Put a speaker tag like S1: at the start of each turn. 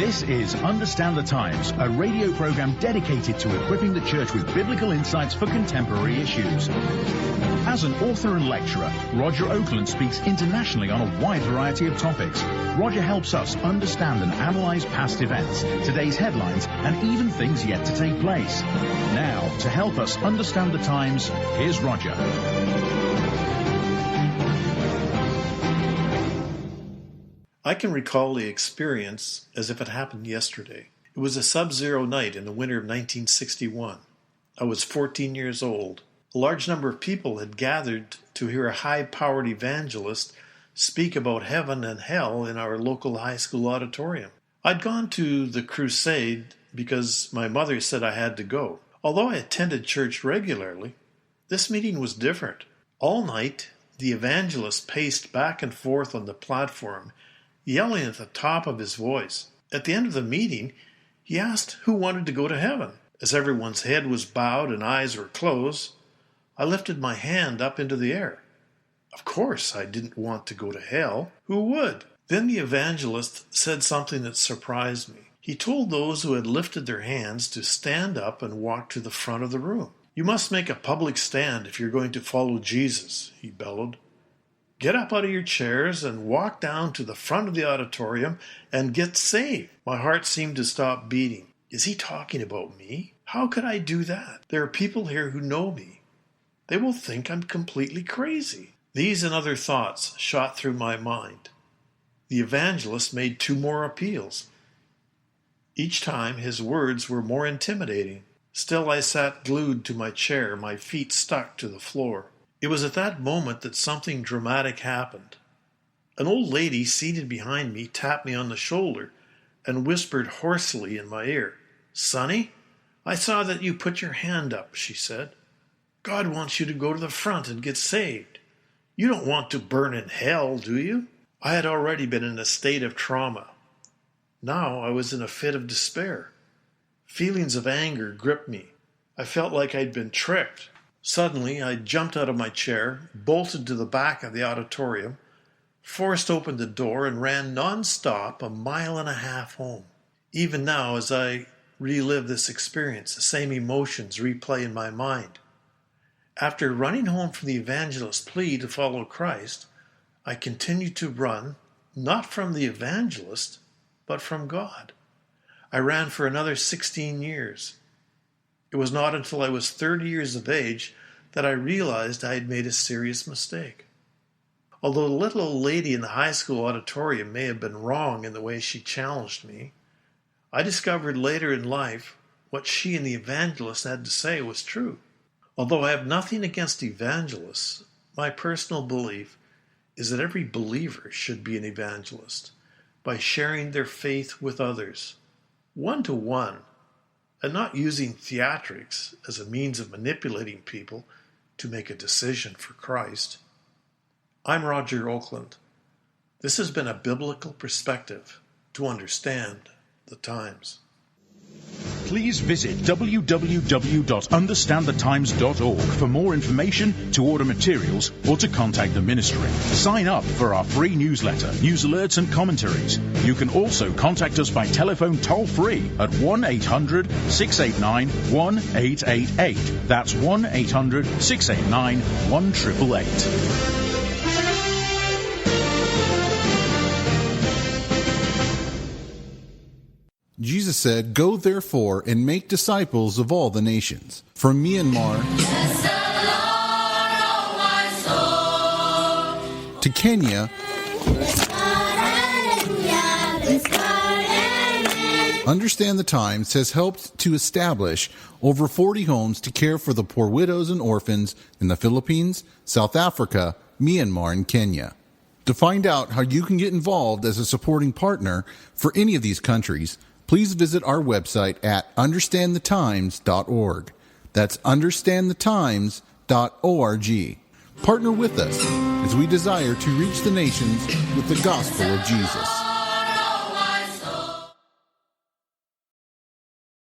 S1: This is Understand the Times, a radio program dedicated to equipping the church with biblical insights for contemporary issues. As an author and lecturer, Roger Oakland speaks internationally on a wide variety of topics. Roger helps us understand and analyze past events, today's headlines, and even things yet to take place. Now, to help us understand the times, here's Roger.
S2: I can recall the experience as if it happened yesterday. It was a sub-zero night in the winter of 1961. I was 14 years old. A large number of people had gathered to hear a high-powered evangelist speak about heaven and hell in our local high school auditorium. I'd gone to the crusade because my mother said I had to go. Although I attended church regularly, this meeting was different. All night, the evangelist paced back and forth on the platform, yelling at the top of his voice. At the end of the meeting, he asked who wanted to go to heaven. As everyone's head was bowed and eyes were closed, I lifted my hand up into the air. Of course, I didn't want to go to hell. Who would? Then the evangelist said something that surprised me. He told those who had lifted their hands to stand up and walk to the front of the room. You must make a public stand if you're going to follow Jesus, he bellowed. Get up out of your chairs and walk down to the front of the auditorium and get saved. My heart seemed to stop beating. Is he talking about me? How could I do that? There are people here who know me. They will think I'm completely crazy. These and other thoughts shot through my mind. The evangelist made 2 more appeals. Each time his words were more intimidating. Still I sat glued to my chair, my feet stuck to the floor. It was at that moment that something dramatic happened. An old lady seated behind me tapped me on the shoulder and whispered hoarsely in my ear, "Sonny, I saw that you put your hand up," she said. "God wants you to go to the front and get saved. You don't want to burn in hell, do you?" I had already been in a state of trauma. Now I was in a fit of despair. Feelings of anger gripped me. I felt like I'd been tricked. Suddenly, I jumped out of my chair, bolted to the back of the auditorium, forced open the door, and ran non-stop 1.5 miles home. Even now, as I relive this experience, the same emotions replay in my mind. After running home from the evangelist's plea to follow Christ, I continued to run, not from the evangelist, but from God. I ran for another 16 years. It was not until I was 30 years of age that I realized I had made a serious mistake. Although the little old lady in the high school auditorium may have been wrong in the way she challenged me, I discovered later in life what she and the evangelist had to say was true. Although I have nothing against evangelists, my personal belief is that every believer should be an evangelist by sharing their faith with others, one-to-one, and not using theatrics as a means of manipulating people to make a decision for Christ. I'm Roger Oakland. This has been a biblical perspective to understand the times.
S1: Please visit www.understandthetimes.org for more information, to order materials, or to contact the ministry. Sign up for our free newsletter, news alerts and commentaries. You can also contact us by telephone toll-free at 1-800-689-1888. That's 1-800-689-1888.
S3: Jesus said, "Go therefore and make disciples of all the nations." From Myanmar to Kenya, Understand the Times has helped to establish over 40 homes to care for the poor widows and orphans in the Philippines, South Africa, Myanmar, and Kenya. To find out how you can get involved as a supporting partner for any of these countries, please visit our website at understandthetimes.org. That's understandthetimes.org. Partner with us as we desire to reach the nations with the gospel of Jesus.